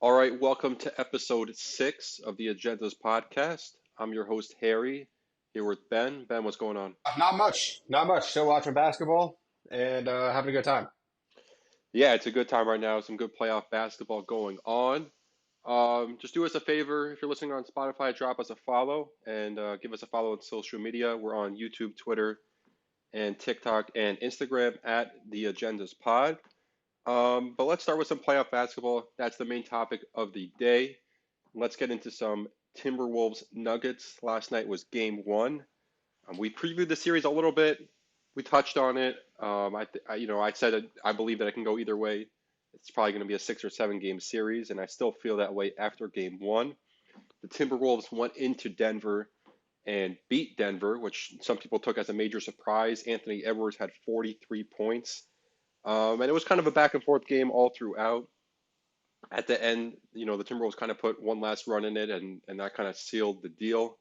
All right, welcome to episode 6 of the Agendas podcast. I'm your host, Harry, here with Ben. Ben, what's going on? Not much. Not much. Still watching basketball and having a good time. Yeah, it's a good time right now. Some good playoff basketball going on. Just do us a favor if you're listening on Spotify, drop us a follow and give us a follow on social media. We're on YouTube, Twitter, and TikTok and Instagram at the Agendas Pod. But let's start with some playoff basketball. That's the main topic of the day. Let's get into some Timberwolves Nuggets. Last night was game one. We previewed the series a little bit. We touched on it. I said I believe that it can go either way. It's probably going to be a 6 or 7 game series, and I still feel that way after game one. The Timberwolves went into Denver and beat Denver, which some people took as a major surprise. Anthony Edwards had 43 points. And it was kind of a back and forth game all throughout. At the end, the Timberwolves kind of put one last run in it, and that kind of sealed the deal.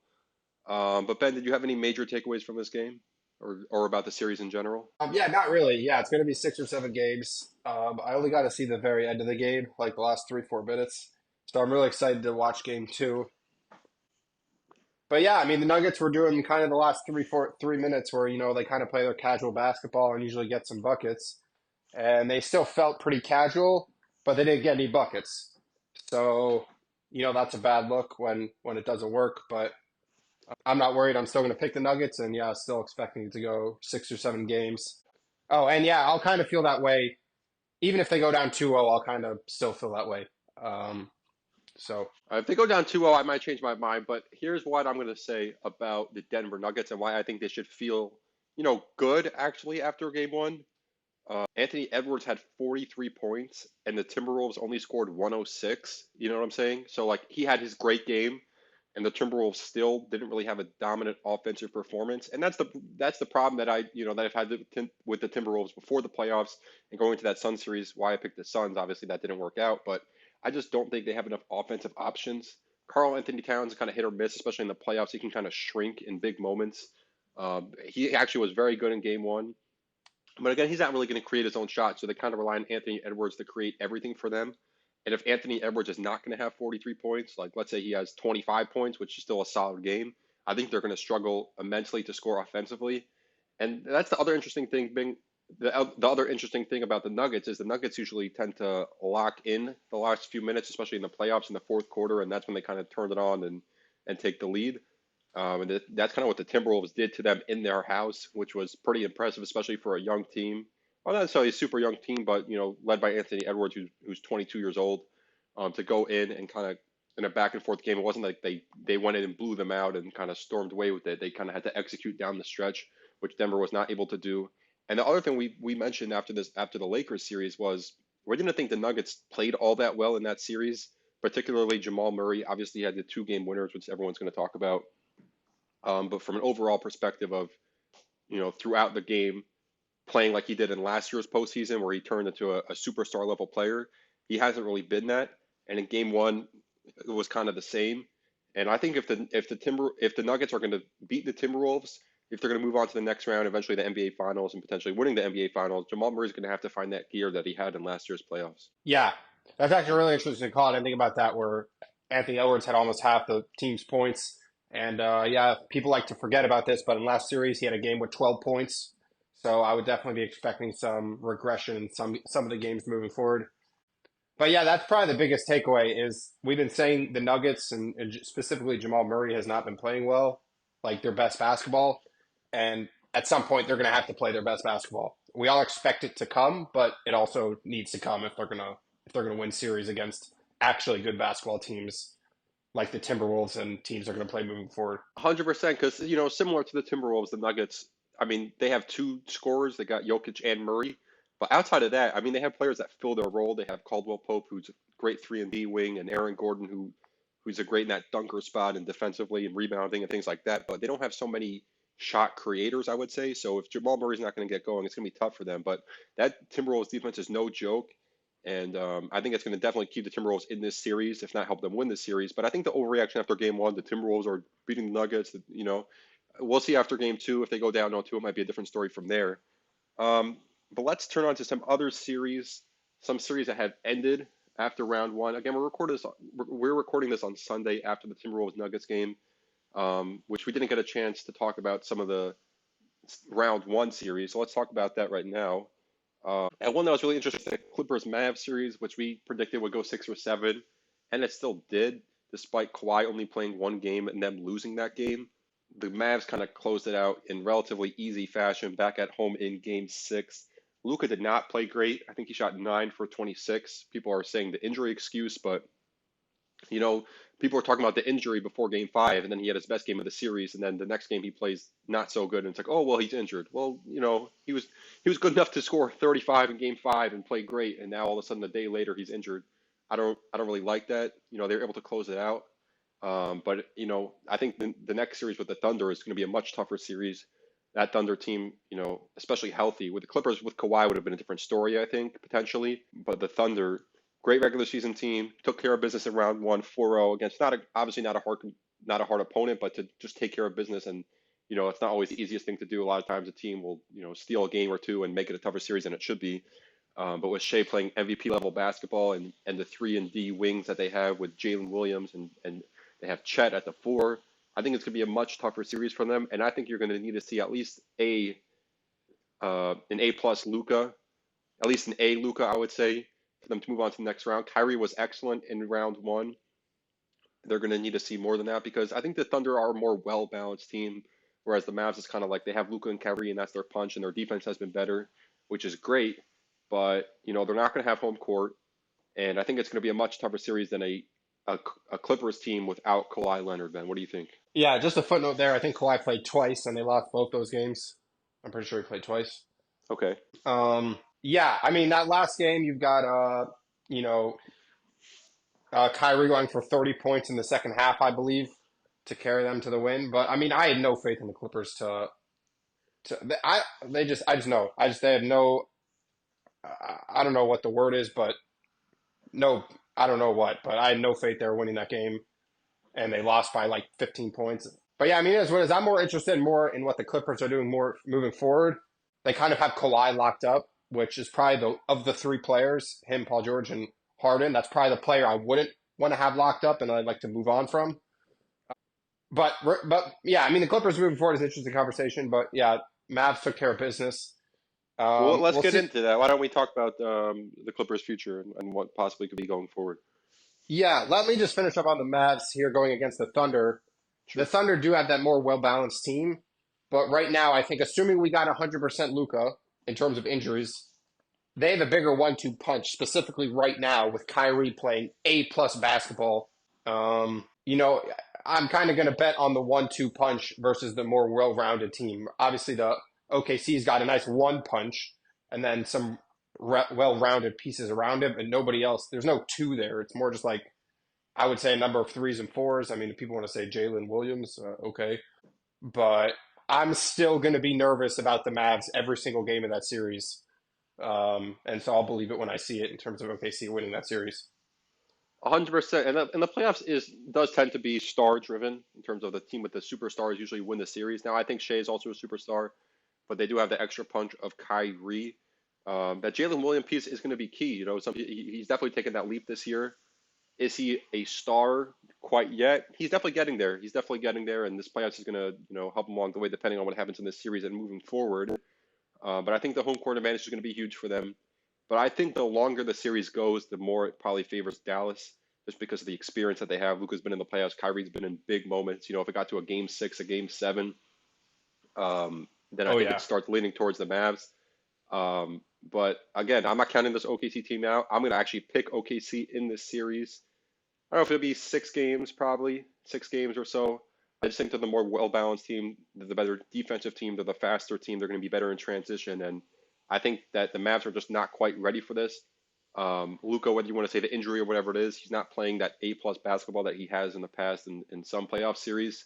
But Ben, did you have any major takeaways from this game or about the series in general? Yeah, not really. Yeah, it's going to be 6 or 7 games. I only got to see the very end of the game, like the last 3, 4 minutes. So I'm really excited to watch game two. But yeah, I mean, the Nuggets were doing kind of the last 3 minutes where, they kind of play their casual basketball and usually get some buckets. And they still felt pretty casual, but they didn't get any buckets. So, that's a bad look when it doesn't work. But I'm not worried. I'm still going to pick the Nuggets, and yeah, still expecting it to go 6 or 7 games. Oh, and yeah, I'll kind of feel that way. Even if they go down 2-0, I'll kind of still feel that way. So, If they go down 2-0, I might change my mind. But here's what I'm going to say about the Denver Nuggets and why I think they should feel, good actually after game one. Anthony Edwards had 43 points, and the Timberwolves only scored 106. You know what I'm saying? So like he had his great game, and the Timberwolves still didn't really have a dominant offensive performance, and that's the problem that I've had with the Timberwolves before the playoffs and going into that Suns series. Why I picked the Suns, obviously that didn't work out, but I just don't think they have enough offensive options. Karl Anthony Towns is kind of hit or miss, especially in the playoffs. He can kind of shrink in big moments. He actually was very good in game one. But again, he's not really going to create his own shot, so they kind of rely on Anthony Edwards to create everything for them. And if Anthony Edwards is not going to have 43 points, like let's say he has 25 points, which is still a solid game, I think they're going to struggle immensely to score offensively. And that's the other interesting thing. The other interesting thing about the Nuggets is the Nuggets usually tend to lock in the last few minutes, especially in the playoffs in the fourth quarter, and that's when they kind of turn it on and take the lead. And that's kind of what the Timberwolves did to them in their house, which was pretty impressive, especially for a young team. Well, not necessarily a super young team, but led by Anthony Edwards, who's 22 years old, to go in and kind of in a back and forth game. It wasn't like they went in and blew them out and kind of stormed away with it. They kind of had to execute down the stretch, which Denver was not able to do. And the other thing we mentioned after the Lakers series was we didn't think the Nuggets played all that well in that series, particularly Jamal Murray. Obviously, had the 2 game winners, which everyone's going to talk about. But from an overall perspective of, throughout the game, playing like he did in last year's postseason, where he turned into a superstar level player, he hasn't really been that. And in game one, it was kind of the same. And I think if the Nuggets are going to beat the Timberwolves, if they're going to move on to the next round, eventually the NBA Finals, and potentially winning the NBA Finals, Jamal Murray is going to have to find that gear that he had in last year's playoffs. yeah, that's actually a really interesting call. I didn't think about that, where Anthony Edwards had almost half the team's points. And yeah, people like to forget about this, but in last series, he had a game with 12 points. So I would definitely be expecting some regression in some of the games moving forward. But yeah, that's probably the biggest takeaway is we've been saying the Nuggets and specifically Jamal Murray has not been playing well, like their best basketball. And at some point, they're going to have to play their best basketball. We all expect it to come, but it also needs to come if they're gonna win series against actually good basketball teams like the Timberwolves and teams are going to play moving forward. 100%, because similar to the Timberwolves, the Nuggets. I mean, they have two scorers. They got Jokic and Murray, but outside of that, I mean, they have players that fill their role. They have Caldwell Pope, who's a great 3 and D wing, and Aaron Gordon, who's a great in that dunker spot and defensively and rebounding and things like that. But they don't have so many shot creators, I would say. So if Jamal Murray's not going to get going, it's going to be tough for them. But that Timberwolves defense is no joke. And I think it's going to definitely keep the Timberwolves in this series, if not help them win this series. But I think the overreaction after game one, the Timberwolves are beating the Nuggets. We'll see after game two. If they go down 0-2, it might be a different story from there. But let's turn on to some other series, some series that have ended after round one. Again, we're recording this on Sunday after the Timberwolves Nuggets game, which we didn't get a chance to talk about some of the round one series. So let's talk about that right now. And one that was really interesting, the Clippers Mavs series, which we predicted would go 6 or 7, and it still did, despite Kawhi only playing one game and them losing that game. The Mavs kind of closed it out in relatively easy fashion back at home in game six. Luka did not play great. I think he shot 9 for 26. People are saying the injury excuse, but you know, people were talking about the injury before game five, and then he had his best game of the series, and then the next game he plays not so good, and it's like, oh well, he's injured. Well, he was good enough to score 35 in game five and play great, and now all of a sudden a day later he's injured. I don't really like that. They were able to close it out, but I think the next series with the Thunder is going to be a much tougher series. That Thunder team, especially healthy, with the Clippers with Kawhi would have been a different story, I think, potentially. But the Thunder, great regular season team, took care of business in round one, 4-0 against obviously not a hard opponent, but to just take care of business. And it's not always the easiest thing to do. A lot of times a team will steal a game or two and make it a tougher series than it should be. But with Shea playing MVP level basketball and the 3 and D wings that they have with Jalen Williams and they have Chet at the four, I think it's going to be a much tougher series for them. And I think you're going to need to see at least an A plus Luca, at least an A Luca, I would say, for them to move on to the next round. Kyrie was excellent in round one. They're going to need to see more than that because I think the Thunder are a more well balanced team, whereas the Mavs is kind of like they have Luca and Kyrie and that's their punch, and their defense has been better, which is great. But they're not going to have home court, and I think it's going to be a much tougher series than a Clippers team without Kawhi Leonard. Ben, what do you think? Yeah, just a footnote there. I think Kawhi played twice, and they lost both those games. I'm pretty sure he played twice. Okay. Yeah, I mean that last game, you've got you know, Kyrie going for 30 points in the second half, I believe, to carry them to the win. But I mean, I had no faith in the Clippers I just know. They have no. I don't know what the word is, but no, I don't know what. But I had no faith they were winning that game, and they lost by like 15 points. But yeah, I mean, as what is I'm more interested more in what the Clippers are doing more moving forward. They kind of have Kawhi locked up, which is probably of the three players, him, Paul George, and Harden. That's probably the player I wouldn't want to have locked up, and I'd like to move on from. But yeah, I mean, the Clippers moving forward is an interesting conversation. But yeah, Mavs took care of business. Well, let's We'll get see. into that. Why don't we talk about the Clippers' future and what possibly could be going forward? Yeah, let me just finish up on the Mavs here going against the Thunder. The Sure. Thunder do have that more well-balanced team, but right now, I think assuming we got 100% Luca in terms of injuries, they have a bigger one-two punch, specifically right now with Kyrie playing A-plus basketball. I'm kind of going to bet on the one-two punch versus the more well-rounded team. Obviously, the OKC's got a nice one punch and then some well-rounded pieces around it, but nobody else. There's no two there. It's more just like I would say a number of threes and fours. I mean, if people want to say Jalen Williams, okay, but I'm still going to be nervous about the Mavs every single game of that series. And so I'll believe it when I see it in terms of OKC winning that series. 100%. And the playoffs does tend to be star driven in terms of the team with the superstars usually win the series. Now, I think Shea is also a superstar, but they do have the extra punch of Kyrie. That Jalen Williams piece is going to be key. He's definitely taken that leap this year. Is he a star quite yet? He's definitely getting there. He's definitely getting there, and this playoffs is going to help him along the way, depending on what happens in this series and moving forward. But I think the home court advantage is going to be huge for them. But I think the longer the series goes, the more it probably favors Dallas, just because of the experience that they have. Luka's been in the playoffs. Kyrie's been in big moments. If it got to a game six, a game seven, then I Oh think it yeah. starts leaning towards the Mavs. But again, I'm not counting this OKC team out. I'm going to actually pick OKC in this series. I don't know if it'll be 6 games, probably 6 games or so. I just think they're the more well-balanced team, they're the better defensive team, they're the faster team, they're going to be better in transition, and I think that the Mavs are just not quite ready for this. Luka, whether you want to say the injury or whatever it is, he's not playing that A plus basketball that he has in the past in some playoff series.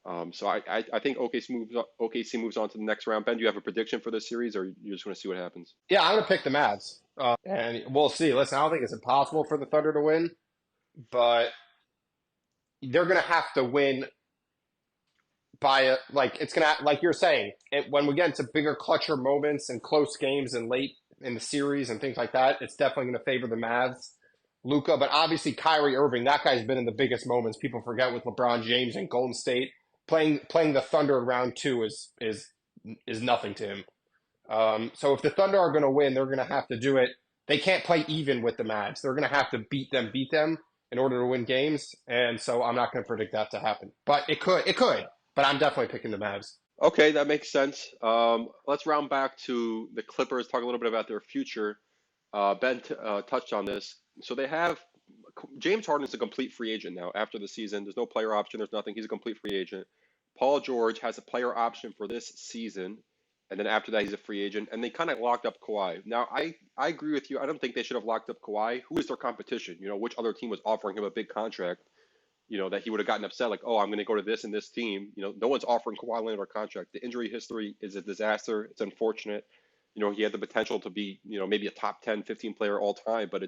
So I think OKC moves on to the next round. Ben, do you have a prediction for this series, or you just want to see what happens? Yeah, I'm going to pick the Mavs. And we'll see. Listen, I don't think it's impossible for the Thunder to win, but they're going to have to win like it's going to, like you're saying, when we get into bigger clutcher moments and close games and late in the series and things like that, it's definitely going to favor the Mavs. Luca, but obviously Kyrie Irving, that guy's been in the biggest moments. People forget with LeBron James and Golden State playing the Thunder in round two is nothing to him. So if the Thunder are going to win, they're going to have to do it. They can't play even with the Mavs. They're going to have to beat them in order to win games. And so I'm not going to predict that to happen, but it could. But I'm definitely picking the Mavs. Okay, that makes sense. Let's round back to the Clippers, talk a little bit about their future. Ben touched on this. So they have James Harden is a complete free agent now after the season. There's no player option. There's nothing. He's a complete free agent. Paul George has a player option for this season, and then after that he's a free agent. And they kind of locked up Kawhi. Now I agree with you. I don't think they should have locked up Kawhi. Who is their competition? Which other team was offering him a big contract? That he would have gotten upset, like, oh, I'm going to go to this and this team. No one's offering Kawhi Leonard a contract. The injury history is a disaster. It's unfortunate. He had the potential to be, maybe a top 10, 15 player all time, but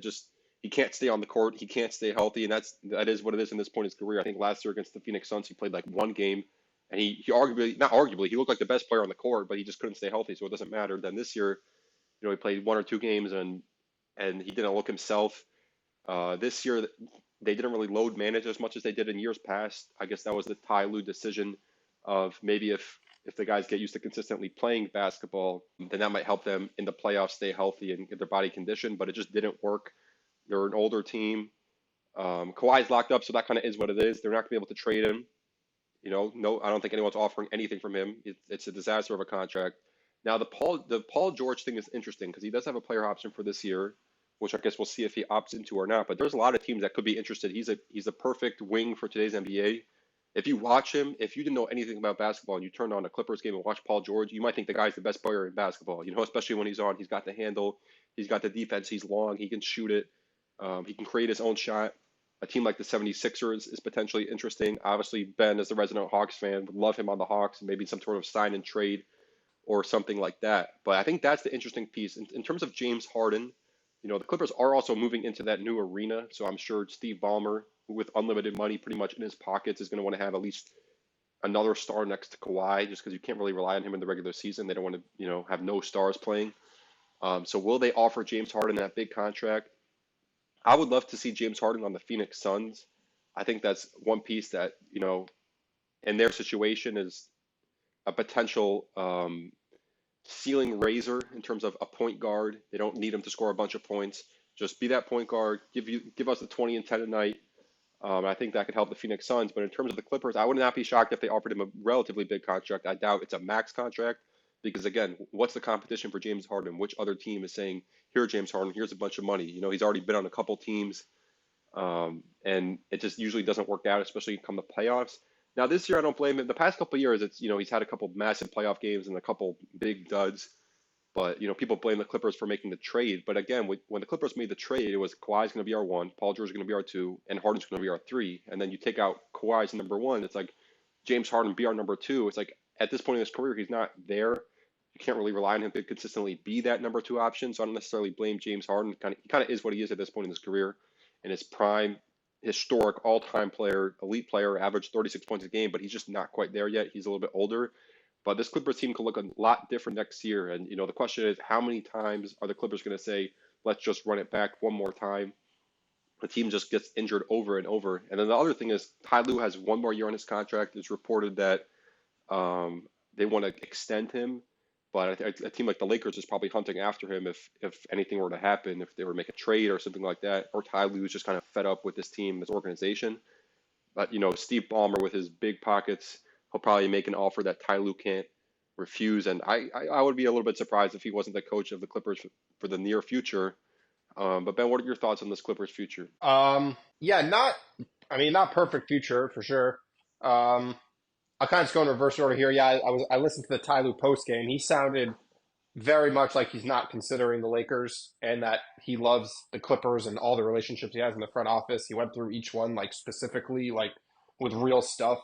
he can't stay on the court. He can't stay healthy. And that is what it is in this point in his career. I think last year against the Phoenix Suns, he played like one game and he arguably, not arguably, he looked like the best player on the court, but he just couldn't stay healthy. So it doesn't matter. Then this year, he played one or two games and he didn't look himself. This year, they didn't really load manage as much as they did in years past. I guess that was the Ty Lue decision of maybe if the guys get used to consistently playing basketball, then that might help them in the playoffs stay healthy and get their body conditioned. But it just didn't work. They're an older team. Kawhi's locked up, so that kind of is what it is. They're not going to be able to trade him. No, I don't think anyone's offering anything from him. It's a disaster of a contract. Now the Paul George thing is interesting because he does have a player option for this year, which I guess we'll see if he opts into or not. But there's a lot of teams that could be interested. He's a perfect wing for today's NBA. If you watch him, if you didn't know anything about basketball and you turned on a Clippers game and watched Paul George, you might think the guy's the best player in basketball. Especially when he's on, he's got the handle, he's got the defense, he's long, he can shoot it, he can create his own shot. A team like the 76ers is potentially interesting. Obviously, Ben, as the resident Hawks fan, would love him on the Hawks, maybe some sort of sign and trade or something like that. But I think that's the interesting piece. In terms of James Harden, the Clippers are also moving into that new arena. So I'm sure Steve Ballmer, with unlimited money pretty much in his pockets, is going to want to have at least another star next to Kawhi, just because you can't really rely on him in the regular season. They don't want to, have no stars playing. So will they offer James Harden that big contract? I would love to see James Harden on the Phoenix Suns. I think that's one piece that, in their situation is a potential ceiling raiser in terms of a point guard. They don't need him to score a bunch of points. Just be that point guard. Give us the 20 and 10 a night. I think that could help the Phoenix Suns. But in terms of the Clippers, I would not be shocked if they offered him a relatively big contract. I doubt it's a max contract because, again, what's the competition for James Harden? Which other team is saying, here, James Harden, here's a bunch of money? He's already been on a couple teams, and it just usually doesn't work out, especially come the playoffs. Now, this year, I don't blame him. The past couple of years, it's, he's had a couple massive playoff games and a couple big duds. But, people blame the Clippers for making the trade. But again, when the Clippers made the trade, it was Kawhi's going to be our one, Paul George is going to be our two, and Harden's going to be our three. And then you take out Kawhi's number one, it's like James Harden be our number two. It's like at this point in his career, he's not there. You can't really rely on him to consistently be that number two option. So I don't necessarily blame James Harden. He kind of is what he is at this point in his career. In his prime, historic, all-time player, elite player, averaged 36 points a game, but he's just not quite there yet. He's a little bit older. But this Clippers team could look a lot different next year. And, the question is, how many times are the Clippers going to say, let's just run it back one more time? The team just gets injured over and over. And then the other thing is, Ty Lue has one more year on his contract. It's reported that they want to extend him. But a team like the Lakers is probably hunting after him if anything were to happen, if they were to make a trade or something like that. Or Ty Lue is just kind of fed up with this team, this organization. But, Steve Ballmer with his big pockets, he'll probably make an offer that Ty Lue can't refuse. And I would be a little bit surprised if he wasn't the coach of the Clippers for the near future. But Ben, what are your thoughts on this Clippers future? Yeah, not perfect future for sure. I'll kind of just go in reverse order here. Yeah, I listened to the Ty Lue post game. He sounded very much like he's not considering the Lakers and that he loves the Clippers and all the relationships he has in the front office. He went through each one like specifically, like with real stuff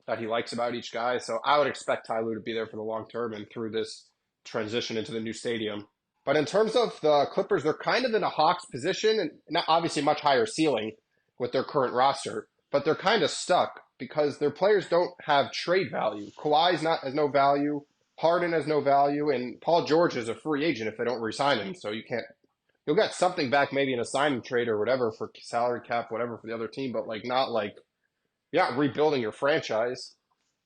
that he likes about each guy. So I would expect Ty Lue to be there for the long term and through this transition into the new stadium. But in terms of the Clippers, they're kind of in a Hawks position and not obviously much higher ceiling with their current roster, but they're kind of stuck because their players don't have trade value. Kawhi's has no value, Harden has no value, and Paul George is a free agent if they don't re-sign him. So you you'll get something back, maybe an assignment trade or whatever for salary cap, whatever for the other team, but like not like you're not rebuilding your franchise.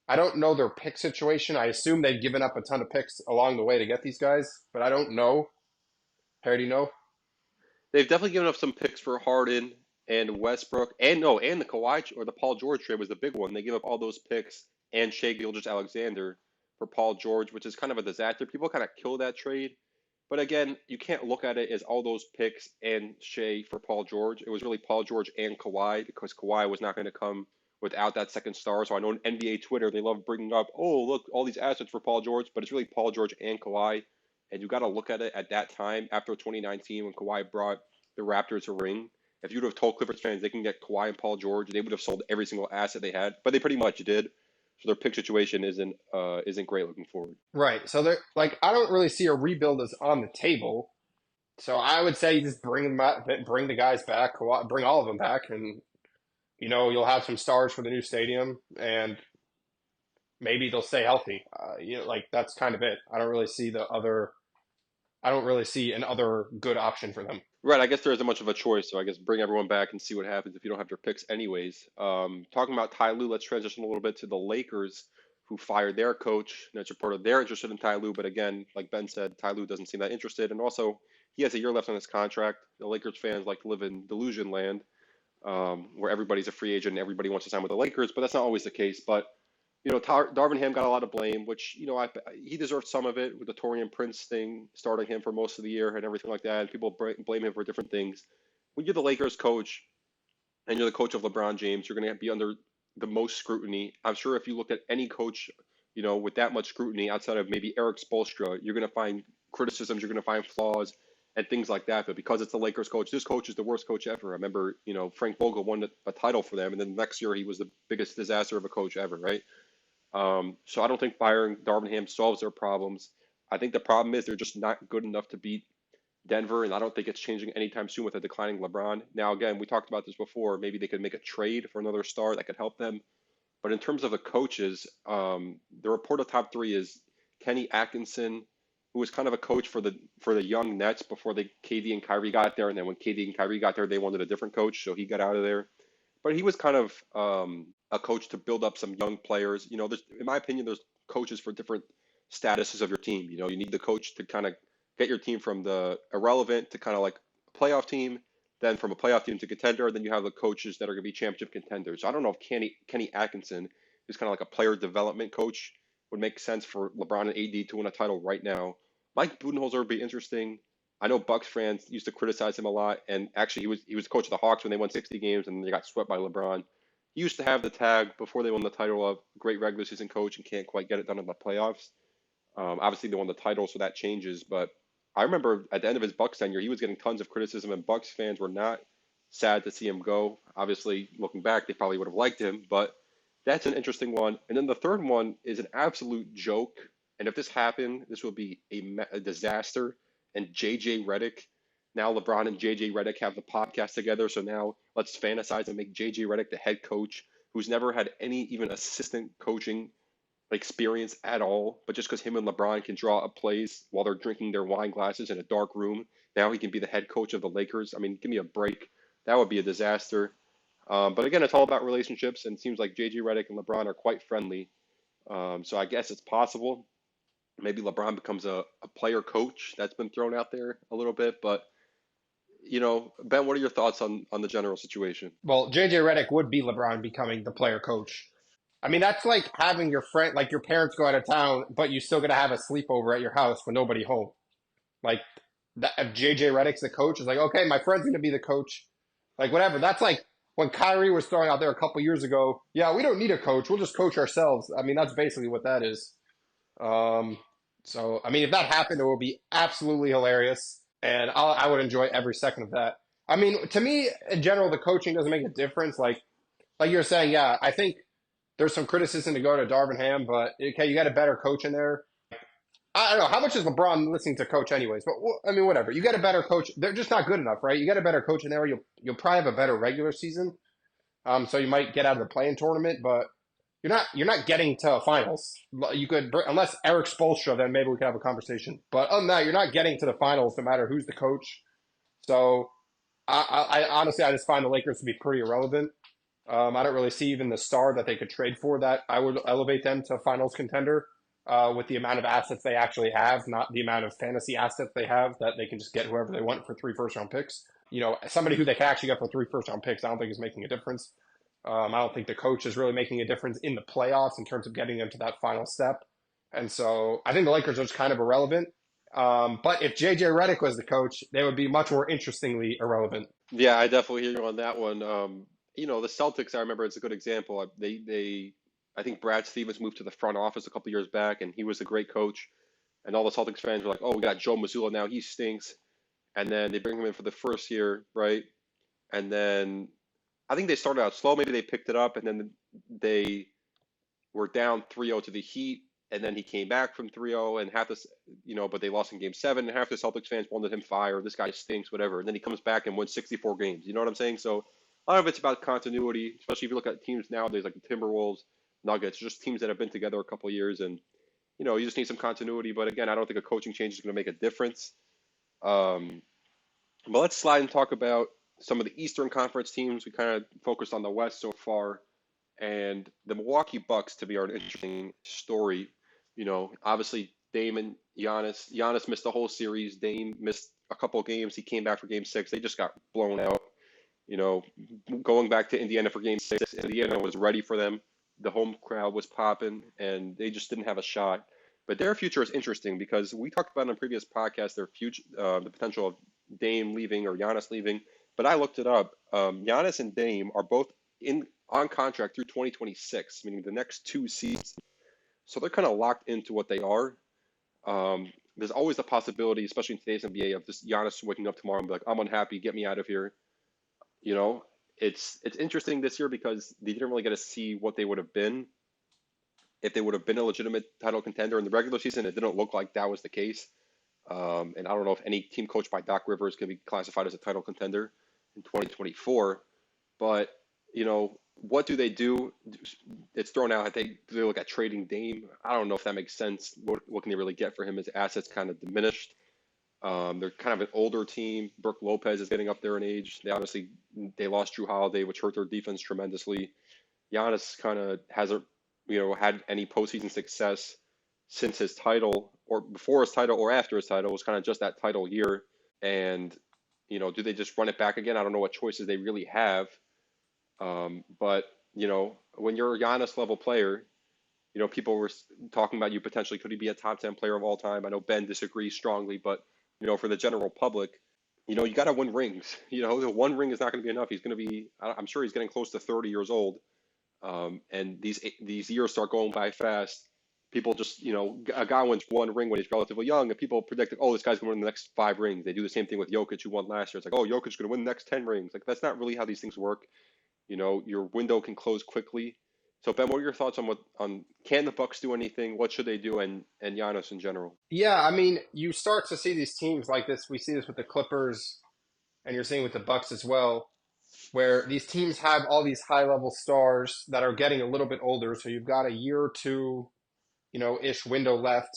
I don't know their pick situation. I assume they've given up a ton of picks along the way to get these guys, but I don't know. Harry, do you know? They've definitely given up some picks for Harden and Westbrook, and no, and the or the Paul George trade was the big one. They give up all those picks and Shea Gilgeous-Alexander for Paul George, which is kind of a disaster. People kind of kill that trade, but again, you can't look at it as all those picks and Shea for Paul George. It was really Paul George and Kawhi because Kawhi was not going to come without that second star. So I know on NBA Twitter they love bringing up, oh look, all these assets for Paul George, but it's really Paul George and Kawhi. And you got to look at it at that time after 2019 when Kawhi brought the Raptors a ring. If you'd have told Clippers fans they can get Kawhi and Paul George, they would have sold every single asset they had, but they pretty much did. So their pick situation isn't great looking forward. Right. So they're like I don't really see a rebuild as on the table. So I would say you just bring them back, bring the guys back, bring all of them back, and you'll have some stars for the new stadium, and maybe they'll stay healthy. Like that's kind of it. I don't really see the other. I don't really see another good option for them. Right, I guess there isn't much of a choice, so I guess bring everyone back and see what happens if you don't have your picks anyways. Talking about Ty Lue, let's transition a little bit to the Lakers, who fired their coach, and it's reported they're interested in Ty Lue, but again, like Ben said, Ty Lue doesn't seem that interested, and also he has a year left on his contract. The Lakers fans like to live in delusion land, where everybody's a free agent and everybody wants to sign with the Lakers, but that's not always the case. But Darvin Ham got a lot of blame, which he deserved some of it with the Torian Prince thing, starting him for most of the year and everything like that. And people blame him for different things. When you're the Lakers coach and you're the coach of LeBron James, you're going to be under the most scrutiny. I'm sure if you look at any coach, with that much scrutiny outside of maybe Eric Spoelstra, you're going to find criticisms, you're going to find flaws and things like that. But because it's the Lakers coach, this coach is the worst coach ever. I remember, Frank Vogel won a title for them, and then the next year he was the biggest disaster of a coach ever, right? So I don't think firing Darvin Ham solves their problems. I think the problem is they're just not good enough to beat Denver, and I don't think it's changing anytime soon with a declining LeBron. Now, again, we talked about this before. Maybe they could make a trade for another star that could help them. But in terms of the coaches, the reported top three is Kenny Atkinson, who was kind of a coach for the young Nets before KD and Kyrie got there, and then when KD and Kyrie got there, they wanted a different coach, so he got out of there. But he was kind of a coach to build up some young players. In my opinion, there's coaches for different statuses of your team. You need the coach to kind of get your team from the irrelevant to kind of like a playoff team, then from a playoff team to contender. Then you have the coaches that are going to be championship contenders. So I don't know if Kenny Atkinson, who's kind of like a player development coach, would make sense for LeBron and AD to win a title right now. Mike Budenholzer would be interesting. I know Bucks fans used to criticize him a lot, and actually he was coach of the Hawks when they won 60 games and they got swept by LeBron. He used to have the tag before they won the title of great regular season coach and can't quite get it done in the playoffs. Obviously they won the title, so that changes. But I remember at the end of his Bucks tenure, he was getting tons of criticism, and Bucks fans were not sad to see him go. Obviously, looking back, they probably would have liked him, but that's an interesting one. And then the third one is an absolute joke. And if this happened, this would be a disaster. And JJ Redick. Now LeBron and JJ Redick have the podcast together. So now let's fantasize and make JJ Redick the head coach, who's never had any even assistant coaching experience at all. But just because him and LeBron can draw up plays while they're drinking their wine glasses in a dark room, now he can be the head coach of the Lakers. I mean, give me a break. That would be a disaster. But again, it's all about relationships, and it seems like JJ Redick and LeBron are quite friendly. So I guess it's possible. Maybe LeBron becomes a player coach. That's been thrown out there a little bit. But, Ben, what are your thoughts on the general situation? Well, JJ Redick would be LeBron becoming the player coach. I mean, that's like having your friend, like your parents go out of town, but you still got to have a sleepover at your house with nobody home. Like, if JJ Redick's the coach, it's like, okay, my friend's going to be the coach. Like, whatever. That's like when Kyrie was throwing out there a couple years ago. Yeah, we don't need a coach. We'll just coach ourselves. I mean, that's basically what that is. So, I mean, if that happened, it would be absolutely hilarious, and I would enjoy every second of that. I mean, to me, in general, the coaching doesn't make a difference. Like you're saying, yeah, I think there's some criticism to go to Darvin Ham, but okay, you got a better coach in there. I don't know how much is LeBron listening to coach anyways, but I mean, whatever. You got a better coach. They're just not good enough, right? You got a better coach in there. You'll probably have a better regular season. So you might get out of the play-in tournament, but you're not getting to finals. You could, unless Eric Spoelstra, then maybe we could have a conversation. But other than that, you're not getting to the finals no matter who's the coach. So I honestly I just find the Lakers to be pretty irrelevant. I don't really see even the star that they could trade for that I would elevate them to finals contender with the amount of assets they actually have, not the amount of fantasy assets they have that they can just get whoever they want for 3 first round picks. Somebody who they can actually get for 3 first round picks, I don't think is making a difference. I don't think the coach is really making a difference in the playoffs in terms of getting them to that final step. And so I think the Lakers are just kind of irrelevant. But if JJ Redick was the coach, they would be much more interestingly irrelevant. Yeah, I definitely hear you on that one. The Celtics, I remember it's a good example. I think Brad Stevens moved to the front office a couple years back, and he was a great coach. And all the Celtics fans were like, "Oh, we got Joe Mazzulla now. He stinks." And then they bring him in for the first year, right? And then I think they started out slow. Maybe they picked it up, and then they were down 3-0 to the Heat, and then he came back from 3-0, and but they lost in Game 7, and half the Celtics fans wanted him fired. This guy stinks, whatever. And then he comes back and wins 64 games. You know what I'm saying? So a lot of it's about continuity, especially if you look at teams nowadays like the Timberwolves, Nuggets, just teams that have been together a couple of years, and you just need some continuity. But again, I don't think a coaching change is going to make a difference. Um, but let's slide and talk about some of the Eastern Conference teams. We kind of focused on the West so far. And the Milwaukee Bucks, to be an interesting story. Obviously Dame and Giannis. Giannis missed the whole series. Dame missed a couple of games. He came back for Game 6. They just got blown out. You know, Going back to Indiana for Game 6, Indiana was ready for them. The home crowd was popping, and they just didn't have a shot. But their future is interesting because we talked about in a previous podcast their future, the potential of Dame leaving or Giannis leaving. But I looked it up. Giannis and Dame are both in on contract through 2026, meaning the next 2 seasons. So they're kind of locked into what they are. There's always the possibility, especially in today's NBA, of just Giannis waking up tomorrow and be like, "I'm unhappy, get me out of here." You know, it's interesting this year because they didn't really get to see what they would have been if they would have been a legitimate title contender in the regular season. It didn't look like that was the case. And I don't know if any team coached by Doc Rivers can be classified as a title contender in 2024. But what do they do? It's thrown out. I think do they look at trading Dame? I don't know if that makes sense. What can they really get for him? His assets kind of diminished. They're kind of an older team. Brooke Lopez is getting up there in age. They lost Drew Holiday, which hurt their defense tremendously. Giannis kind of hasn't had any postseason success since his title or before his title or after his title. It was kind of just that title year. And do they just run it back again? I don't know what choices they really have. But when you're a Giannis level player, people were talking about you potentially could he be a top 10 player of all time. I know Ben disagrees strongly, but for the general public, you got to win rings. The one ring is not going to be enough. He's going to be, I'm sure he's getting close to 30 years old. And these years start going by fast. People just, a guy wins one ring when he's relatively young, and people predict, oh, this guy's going to win the next 5 rings. They do the same thing with Jokic, who won last year. It's like, oh, Jokic's going to win the next 10 rings. Like, that's not really how these things work. Your window can close quickly. So Ben, what are your thoughts on can the Bucks do anything? What should they do, and Giannis in general? Yeah, I mean, you start to see these teams like this. We see this with the Clippers, and you're seeing with the Bucks as well, where these teams have all these high level stars that are getting a little bit older. So you've got a year or two, ish window left.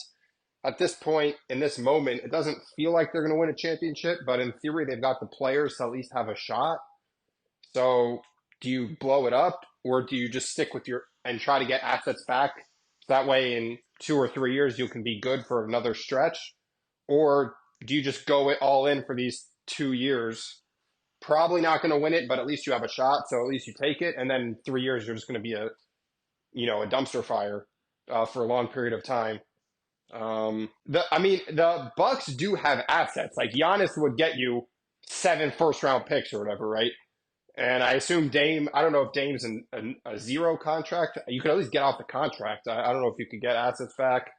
At this point, in this moment, it doesn't feel like they're going to win a championship, but in theory, they've got the players to at least have a shot. So do you blow it up, or do you just stick with your and try to get assets back? That way, in 2 or 3 years, you can be good for another stretch. Or do you just go it all in for these 2 years? Probably not going to win it, but at least you have a shot. So at least you take it, and then in 3 years, you're just going to be a dumpster fire for a long period of time. The Bucks do have assets. Like Giannis would get you 7 first round picks or whatever, right? And I assume Dame. I don't know if Dame's a zero contract. You could at least get off the contract. I don't know if you could get assets back.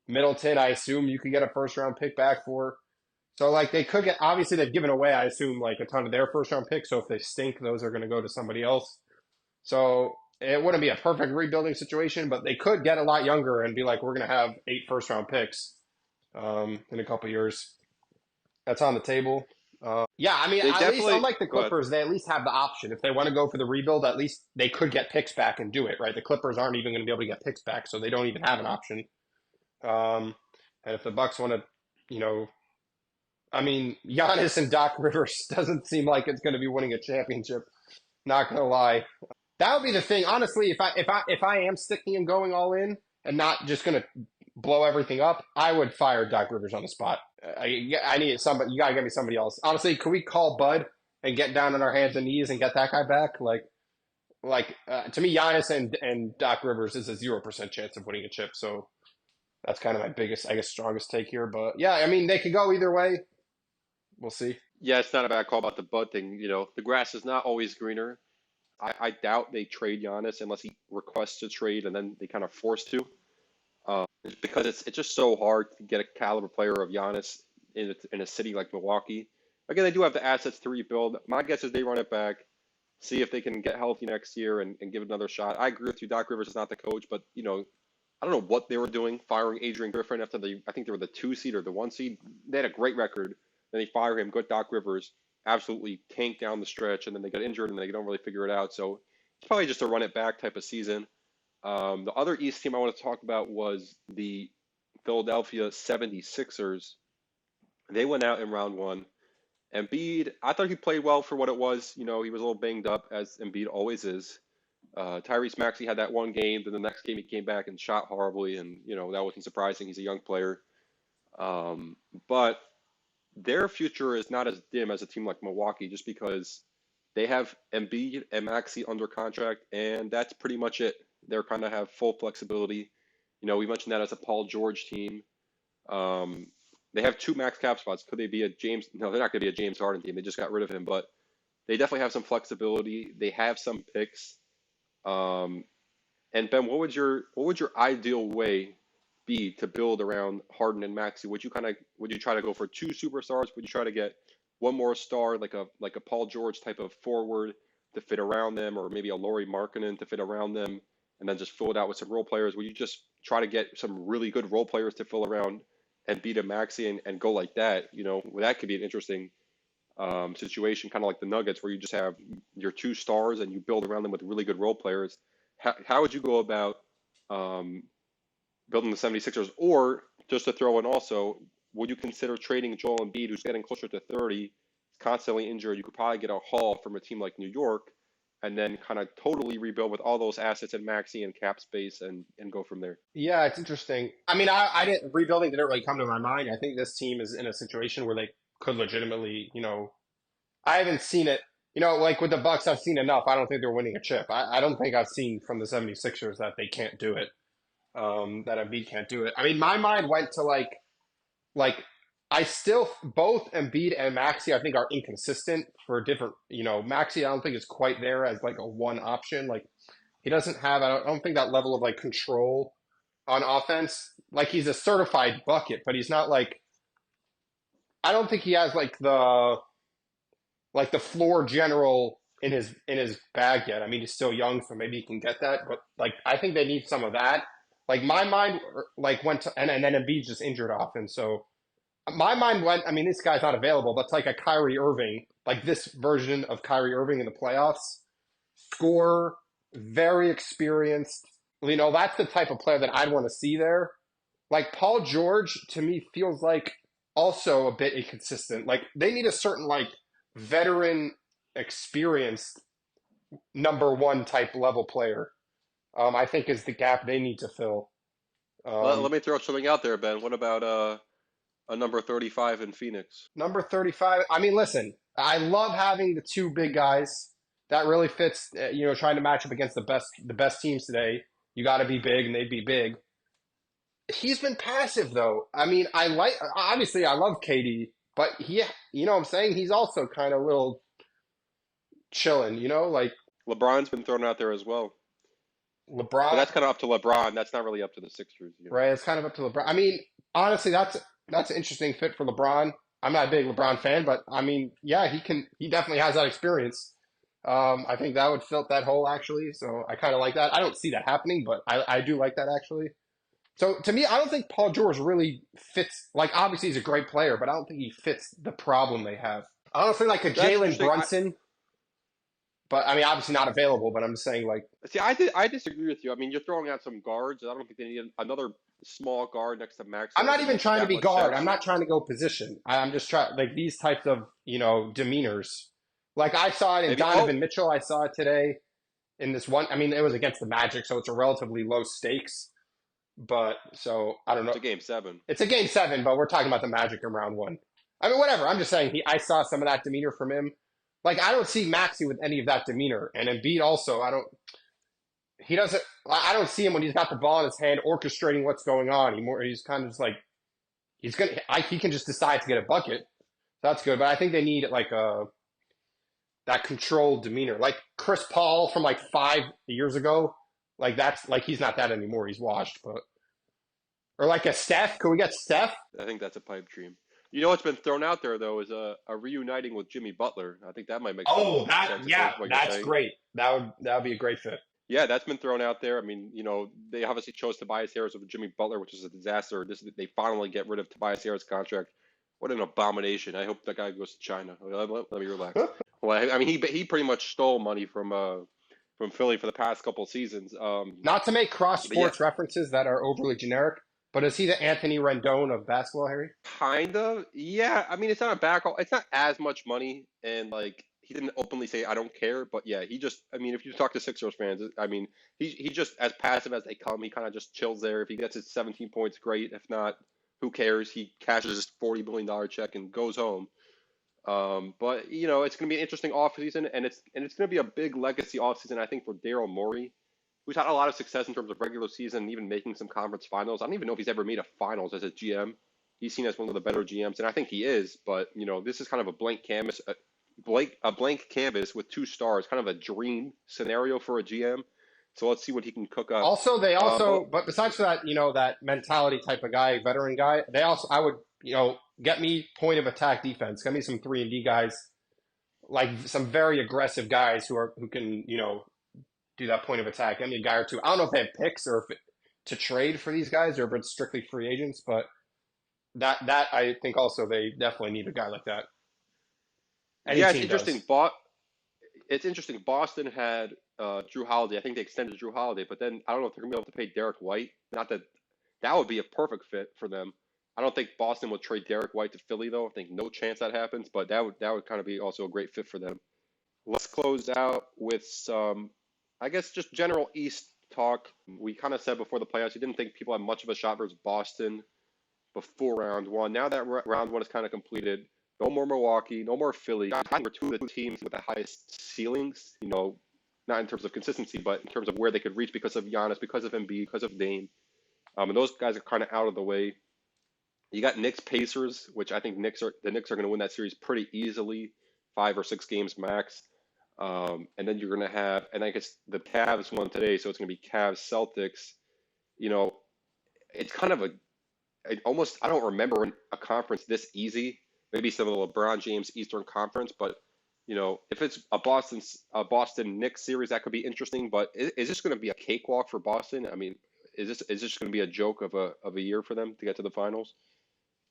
Middleton, I assume you could get a 1st round pick back for. So like they could get. Obviously, they've given away. I assume like a ton of their 1st round picks. So if they stink, those are going to go to somebody else. So it wouldn't be a perfect rebuilding situation, but they could get a lot younger and be like, we're going to have 8 1st round picks in a couple years. That's on the table. Yeah, I mean, They at least definitely unlike the go ahead. Clippers, they at least have the option. If they want to go for the rebuild, at least they could get picks back and do it, right? The Clippers aren't even going to be able to get picks back, so they don't even have an option. And if the Bucks want to, you know, I mean, Giannis and Doc Rivers doesn't seem like it's going to be winning a championship. Not going to lie. That would be the thing. Honestly, if I am sticking and going all in and not just going to blow everything up, I would fire Doc Rivers on the spot. I need somebody. You got to get me somebody else. Honestly, could we call Bud and get down on our hands and knees and get that guy back? To me, Giannis and Doc Rivers is a 0% chance of winning a chip. So that's kind of my biggest, I guess, strongest take here. But yeah, I mean, they could go either way. We'll see. Yeah, it's not a bad call about the Bud thing. The grass is not always greener. I doubt they trade Giannis unless he requests to trade and then they kind of force to. Because it's just so hard to get a caliber player of Giannis in a city like Milwaukee. Again, they do have the assets to rebuild. My guess is they run it back, see if they can get healthy next year and give it another shot. I agree with you. Doc Rivers is not the coach, but I don't know what they were doing firing Adrian Griffin after I think they were the 2 seed or the 1 seed. They had a great record. Then they fire him. Good Doc Rivers absolutely tanked down the stretch, and then they got injured and they don't really figure it out. So it's probably just a run it back type of season. The other East team I want to talk about was the Philadelphia 76ers. They went out in round one. Embiid, I thought he played well for what it was. He was a little banged up, as Embiid always is. Tyrese Maxey had that one game, then the next game he came back and shot horribly, and that wasn't surprising. He's a young player, but their future is not as dim as a team like Milwaukee, just because they have Embiid and Maxey under contract, and that's pretty much it. They're kind of have full flexibility. We mentioned that as a Paul George team. They have 2 max cap spots. Could they be a James? No, they're not going to be a James Harden team. They just got rid of him, but they definitely have some flexibility. They have some picks. And Ben, what would your ideal way be to build around Harden and Maxey? Would you try to go for 2 superstars? Would you try to get one more star, like a Paul George type of forward to fit around them, or maybe a Lauri Markkanen to fit around them, and then just fill it out with some role players? Would you just try to get some really good role players to fill around and beat a Maxey and go like that? Well, that could be an interesting situation, kind of like the Nuggets, where you just have your 2 stars and you build around them with really good role players. How would you go about building the 76ers? Or just to throw in also, would you consider trading Joel Embiid, who's getting closer to 30, constantly injured? You could probably get a haul from a team like New York and then kind of totally rebuild with all those assets and Maxey and cap space and go from there. Yeah, it's interesting. I mean, I didn't rebuilding didn't really come to my mind. I think this team is in a situation where they could legitimately, I haven't seen it. Like with the Bucks, I've seen enough. I don't think they're winning a chip. I don't think I've seen from the 76ers that they can't do it. That Embiid can't do it. I mean, my mind went to like I still both Embiid and Maxey I think are inconsistent for different. Maxey I don't think is quite there as like a one option. Like he doesn't have. I don't think that level of like control on offense. Like he's a certified bucket, but he's not like. I don't think he has like the floor general in his bag yet. I mean, he's still young, so maybe he can get that. But like, I think they need some of that. Like my mind like went to, and then Embiid's just injured often, so my mind went. I mean, this guy's not available, but it's like a Kyrie Irving, like this version of Kyrie Irving in the playoffs, scorer, very experienced. That's the type of player that I'd want to see there. Like Paul George to me feels like also a bit inconsistent. Like they need a certain like veteran, experienced number one type level player. I think is the gap they need to fill. Let Um, me throw something out there, Ben. What about a number 35 in Phoenix? Number 35. I mean, listen, I love having the 2 big guys. That really fits. Trying to match up against the best teams today. You got to be big, and they'd be big. He's been passive though. I mean, obviously I love KD, but what I'm saying, he's also kind of a little chilling. Like LeBron's been thrown out there as well, but LeBron. that's kind of up to LeBron. That's not really up to the Sixers. Right, it's kind of up to LeBron. I mean, honestly, that's an interesting fit for LeBron. I'm not a big LeBron fan, but I mean, yeah, he definitely has that experience. I think that would fill that hole actually. So I kind of like that. I don't see that happening, but I do like that actually. So to me, I don't think Paul George really fits. Like, obviously he's a great player, but I don't think he fits the problem they have. Honestly, like a That's Jalen interesting. Brunson, But I mean, obviously not available. But I'm just saying, like, See, I disagree with you. I mean, you're throwing out some guards. I don't think they need another small guard next to I'm Maxwell. not That even makes trying to that be much guard. I'm sense. not trying to go position. I'm just trying like these types of demeanors. Like I saw it in Maybe. Oh, Donovan Mitchell. I saw it today in this one. I mean, it was against the Magic, so it's a relatively low stakes. But so I don't it's know. a game 7. It's a game seven, but we're talking about the Magic in round one. I mean, whatever. I'm just saying I saw some of that demeanor from him. Like I don't see Maxi with any of that demeanor, and Embiid also. I don't. He doesn't. I don't see him when he's got the ball in his hand, orchestrating what's going on. He's kind of just like he's gonna. He can just decide to get a bucket. That's good, but I think they need like that controlled demeanor, like Chris Paul from like 5 years ago. Like that's like he's not that anymore. He's washed, but or like a Steph. Could we get Steph? I think that's a pipe dream. You know what's been thrown out there though is a reuniting with Jimmy Butler. I think that might make some Oh, that sense yeah, according to what you're that's saying. great. That would be a great fit. Yeah, that's been thrown out there. I mean, they obviously chose Tobias Harris over Jimmy Butler, which is a disaster. They finally get rid of Tobias Harris' contract. What an abomination! I hope that guy goes to China. Let me relax. Well, I mean, he pretty much stole money from Philly for the past couple of seasons. Not to make cross But yeah, sports references that are overly generic, but is he the Anthony Rendon of basketball, Harry? kind of. Yeah, I mean, it's not a back. It's not as much money, and like he didn't openly say I don't care. But yeah, he just. I mean, if you talk to Sixers fans, I mean, he just as passive as they come. He kind of just chills there. If he gets his 17 points, great. If not, who cares? He cashes his $40 million check and goes home. But it's going to be an interesting offseason, and it's going to be a big legacy offseason, I think, for Daryl Morey, who's had a lot of success in terms of regular season and even making some conference finals. I don't even know if he's ever made a finals as a GM. He's seen as one of the better GMs, and I think he is. But this is kind of a blank canvas, a blank canvas with two stars, kind of a dream scenario for a GM. So let's see what he can cook up. Also, they But also, but besides that, that mentality type of guy, veteran guy, they also, I would, get me point of attack defense, get me some 3-and-D guys, like some very aggressive guys who can, do that point of attack. Get me a guy or two. I don't know if they have picks or to trade for these guys or if it's strictly free agents, but that I think also they definitely need a guy like that. Any yeah, it's team interesting. does. It's interesting. Boston had Drew Holiday. I think they extended Drew Holiday, but then I don't know if they're gonna be able to pay Derek White. Not that that would be a perfect fit for them. I don't think Boston would trade Derek White to Philly though. I think no chance that happens, but that would kind of be also a great fit for them. Let's close out with some, I guess, just general East talk. We kind of said before the playoffs, you didn't think people had much of a shot versus Boston before round one. Now that round one is kind of completed, no more Milwaukee, no more Philly. I think we're two of the teams with the highest ceilings, not in terms of consistency, but in terms of where they could reach because of Giannis, because of Embiid, because of Dame. And those guys are kind of out of the way. You got Knicks Pacers, which I think the Knicks are going to win that series pretty easily, 5 or 6 games max. And then you're going to have, and I guess the Cavs won today, so it's going to be Cavs Celtics. You know, it's kind of almost, I don't remember a conference this easy. Maybe some of the LeBron James Eastern Conference, but if it's a Boston Knicks series, that could be interesting. But is this going to be a cakewalk for Boston? I mean, is this going to be a joke of a year for them to get to the finals?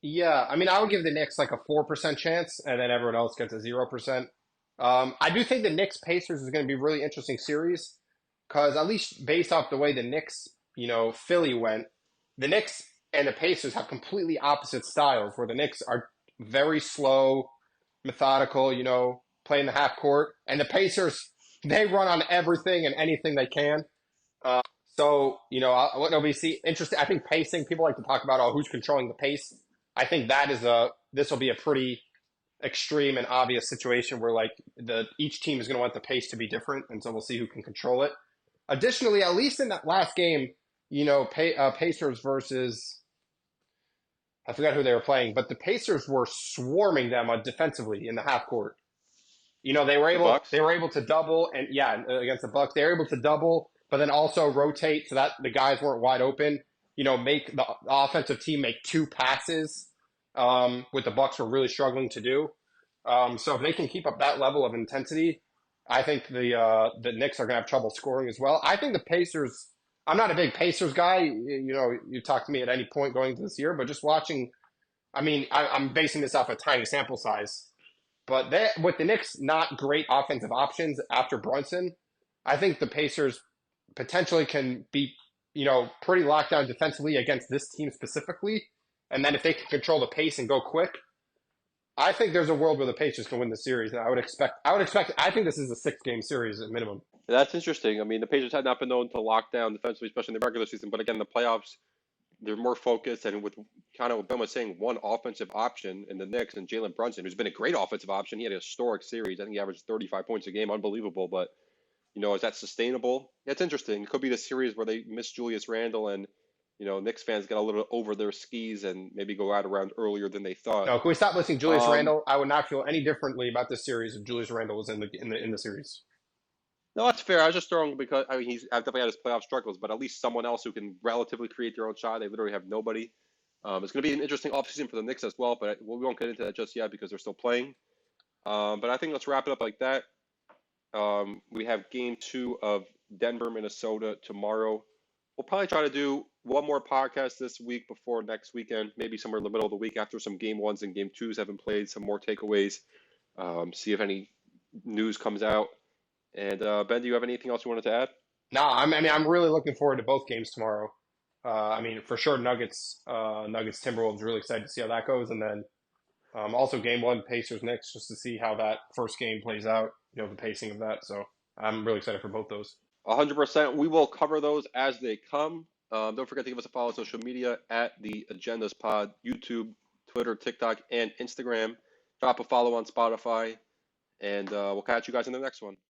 Yeah, I mean, I would give the Knicks like a 4% chance, and then everyone else gets a 0%. I do think the Knicks Pacers is going to be a really interesting series because at least based off the way the Knicks, Philly went, the Knicks and the Pacers have completely opposite styles. Where the Knicks are very slow, methodical, playing the half court, and the Pacers they run on everything and anything they can. So, what we see interesting. I think pacing. People like to talk about, who's controlling the pace. I think this will be a pretty extreme and obvious situation where like each team is going to want the pace to be different, and so we'll see who can control it. Additionally, at least in that last game, Pacers versus I forgot who they were playing, but the Pacers were swarming them defensively in the half court. They were The able Bucks? they were able to double and yeah against the Bucks they were able to double, but then also rotate so that the guys weren't wide open. Make the offensive team make two passes, with the Bucks were really struggling to do. So if they can keep up that level of intensity, I think the Knicks are going to have trouble scoring as well. I think the Pacers. I'm not a big Pacers guy. You talk to me at any point going into this year, but just watching. I mean, I'm basing this off a tiny sample size. But with the Knicks not great offensive options after Brunson, I think the Pacers potentially can be, pretty locked down defensively against this team specifically. And then if they can control the pace and go quick, I think there's a world where the Pacers can win the series. And I think this is a 6 game series at minimum. That's interesting. I mean, the Pacers had not been known to lock down defensively, especially in the regular season. But again, the playoffs, they're more focused. And with kind of what Ben was saying, one offensive option in the Knicks and Jalen Brunson, who's been a great offensive option. He had a historic series. I think he averaged 35 points a game. Unbelievable. But, is that sustainable? It's interesting. It could be the series where they miss Julius Randle and, Knicks fans get a little over their skis and maybe go out around earlier than they thought. No, can we stop listing Julius Um, Randle? I would not feel any differently about this series if Julius Randle was in the series. No, that's fair. I was just throwing because I mean he's definitely had his playoff struggles, but at least someone else who can relatively create their own shot. They literally have nobody. It's going to be an interesting offseason for the Knicks as well, but we won't get into that just yet because they're still playing. But I think let's wrap it up like that. We have game 2 of Denver, Minnesota tomorrow. We'll probably try to do one more podcast this week before next weekend, maybe somewhere in the middle of the week after some game 1s and game 2s have been played, some more takeaways, see if any news comes out. And Ben, do you have anything else you wanted to add? No, I'm really looking forward to both games tomorrow. For sure, Nuggets, Timberwolves. Really excited to see how that goes, and then also game 1, Pacers, Knicks, just to see how that first game plays out. The pacing of that. So I'm really excited for both those. 100%. We will cover those as they come. Don't forget to give us a follow on social media at the Agendas Pod, YouTube, Twitter, TikTok, and Instagram. Drop a follow on Spotify, and we'll catch you guys in the next one.